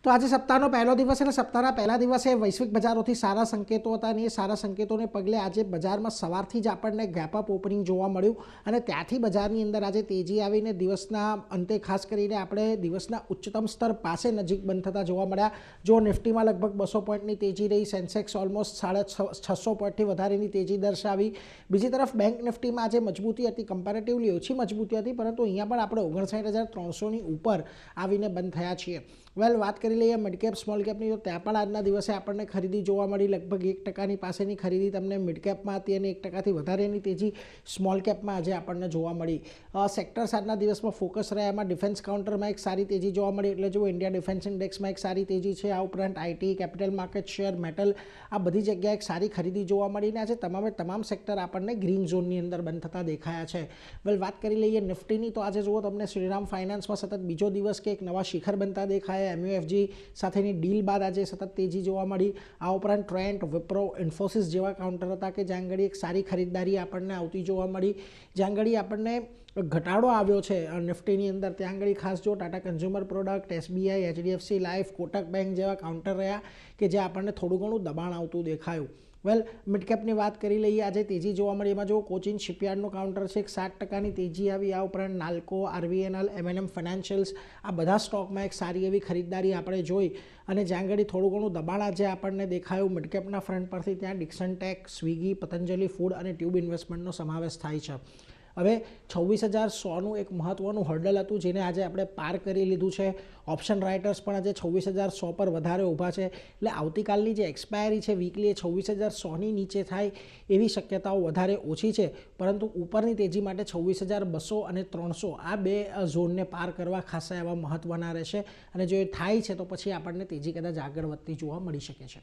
તો આજે સપ્તાહનો પહેલો દિવસ અને સપ્તાહના પહેલા દિવસે વૈશ્વિક બજારોથી સારા સંકેતો હતા અને એ સારા સંકેતોને પગલે આજે બજારમાં સવારથી જ આપણને ગેપ અપ ઓપનિંગ જોવા મળ્યું અને ત્યાંથી બજારની અંદર આજે તેજી આવીને દિવસના અંતે ખાસ કરીને આપણે દિવસના ઉચ્ચતમ સ્તર પાસે નજીક બંધ થતા જોવા મળ્યા. જો નિફ્ટીમાં લગભગ 200 પોઈન્ટની તેજી રહી, સેન્સેક્સ ઓલમોસ્ટ 650 પોઈન્ટથી વધારેની તેજી દર્શાવી. બીજી તરફ બેંક નિફ્ટીમાં આજે મજબૂતી હતી, કમ્પેરેટિવલી ઓછી મજબૂતી હતી, પરંતુ અહીંયા પણ આપણે 59,300ની ઉપર આવીને બંધ થયા છીએ. વેલ, વાત કરી લઈએ મિડ કેપ સ્મોલ કેપની, તો ત્યાં પણ આજના દિવસે આપણને ખરીદી જોવા મળી. લગભગ 1% પાસેની ખરીદી તમને મિડ કેપમાં હતી અને 1%થી વધારેની તેજી સ્મોલ કેપમાં આજે આપણને જોવા મળી. સેક્ટર્સ આજના દિવસમાં ફોકસ રહ્યા, એમાં ડિફેન્સ કાઉન્ટરમાં એક સારી તેજી જોવા મળી, એટલે જો ઇન્ડિયા ડિફેન્સ ઇન્ડેક્સમાં એક સારી તેજી છે. આ ઉપરાંત IT, capital market share, metal, આ બધી જગ્યાએ એક સારી ખરીદી જોવા મળીને આજે તમામ સેક્ટર આપણને ગ્રીન ઝોનની અંદર બંધ થતા દેખાયા છે. વેલ, વાત કરી લઈએ નિફ્ટીની, તો આજે જુઓ તમને શ્રીરામ ફાઇનાન્સમાં સતત બીજો દિવસ કે એક નવા શિખર બનતા દેખાયા. MUFG સાથેની ડીલ બાદ આજે સતત તેજી જોવા મળી. આ ઉપરાંત ટ્રેન્ટ, વિપ્રો, ઇન્ફોસિસ જેવા કાઉન્ટર હતા કે જ્યાં આગળ એક સારી ખરીદદારી આપણને આવતી જોવા મળી. જ્યાં આગળ આપણને ઘટાડો આવ્યો છે નિફ્ટીની અંદર, ત્યાં આગળ ખાસ જો Tata consumer product, SBI, HDFC life, Kotak bank જેવા કાઉન્ટર રહ્યા કે જે આપણને થોડું ઘણું દબાણ આવતું દેખાયું. વેલ, મિડકેપની વાત કરી લઈએ, આજે તેજી જોવા મળી. એમાં જો કોચિન શિપયાર્ડનું કાઉન્ટર છે, એક 7%ની તેજી આવી. આ ઉપરાંત નાલ્કો, RVNL, M&M ફાઇનાન્શિયલ્સ, આ બધા સ્ટોકમાં એક સારી એવી ખરીદદારી આપણે જોઈ અને જ્યાં આગળ થોડું ઘણું દબાણ આજે આપણને દેખાયું મિડકેપના ફ્રન્ટ પરથી, ત્યાં Dixon tech, Swiggy, Patanjali food અને ટ્યુબ ઇન્વેસ્ટમેન્ટનો સમાવેશ થાય છે. હવે 26,100નું એક મહત્વનું હર્ડલ હતું જેને આજે આપણે પાર કરી લીધું છે. ઓપ્શન રાઇટર્સ પણ આજે 26,100 પર વધારે ઊભા છે, એટલે આવતીકાલની જે એક્સપાયરી છે વીકલી એ 26,100ની નીચે થાય એવી શક્યતાઓ વધારે ઓછી છે, પરંતુ ઉપરની તેજી માટે 26,200 અને 300 આ બે ઝોનને પાર કરવા ખાસા એવા મહત્વના રહેશે અને જો એ થાય છે તો પછી આપણને તેજી કદાચ આગળ વધતી જોવા મળી શકે છે.